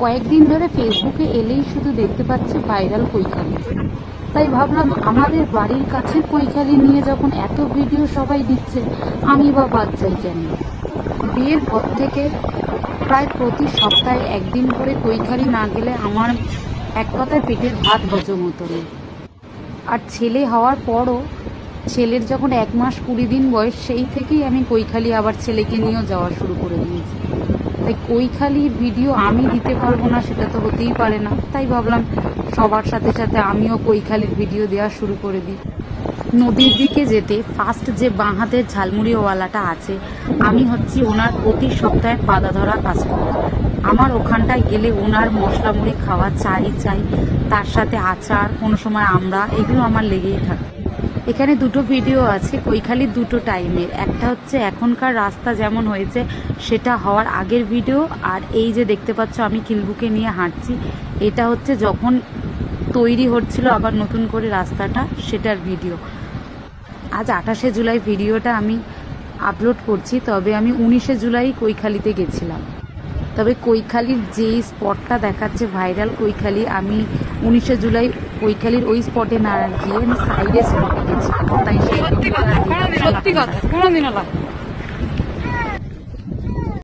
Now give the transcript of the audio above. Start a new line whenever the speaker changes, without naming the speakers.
কয়েকদিন ধরে ফেসবুকে এলেই শুধু দেখতে পাচ্ছি ভাইরাল কৈখালি। তাই ভাবলাম আমাদের বাড়ির কাছের কৈখালি নিয়ে যখন এত ভিডিও সবাই দিচ্ছে, আমি বা বাদ যাই কেন। বিয়ের পর থেকে প্রায় প্রতি সপ্তাহে একদিন করে কৈখালি না গেলে আমার এক কথায় পেটের ভাত হজম হতো না। আর ছেলে হওয়ার পরও, ছেলের যখন 1 মাস 20 দিন বয়স, সেই থেকেই আমি কৈখালি আবার ছেলেকে নিয়েও যাওয়া শুরু করে দিয়েছি। তাই কৈখালির ভিডিও আমি দিতে পারবো না সেটা তো হতেই পারে না। তাই ভাবলাম সবার সাথে সাথে আমিও কৈখালির ভিডিও দেওয়া শুরু করে দিই। নদীর দিকে যেতে ফার্স্ট যে বাঁ হাতের ঝালমুড়িওয়ালাটা আছে, আমি হচ্ছি ওনার প্রতি সপ্তাহে পাদা ধরা কাস্টমার। আমার ওখানটায় গেলে ওনার মশলা মুড়ি খাওয়া চাই, তার সাথে আচার, কোনো সময় আমরা, এগুলো আমার লেগেই থাকে। এখানে দুটো ভিডিও আছে কৈখালির, দুটো টাইমের। একটা হচ্ছে এখনকার রাস্তা যেমন হয়েছে সেটা হওয়ার আগের ভিডিও, আর এই যে দেখতে পাচ্ছ আমি কিলবুকে নিয়ে হাঁটছি, এটা হচ্ছে যখন তৈরি হচ্ছিল আবার নতুন করে রাস্তাটা, সেটার ভিডিও। আজ 28শে জুলাই ভিডিওটা আমি আপলোড করছি, তবে আমি 19শে জুলাই কৈখালিতে গেছিলাম। তবে কৈখালির যেই স্পটটা দেখাচ্ছে ভাইরাল কৈখালি, আমি 19শে জুলাই কৈখালির ওই স্পটে না গিয়ে আমি সাইডে স্পটে গেছি। তাই
সত্যি কথা কোনোদিনও লাগে।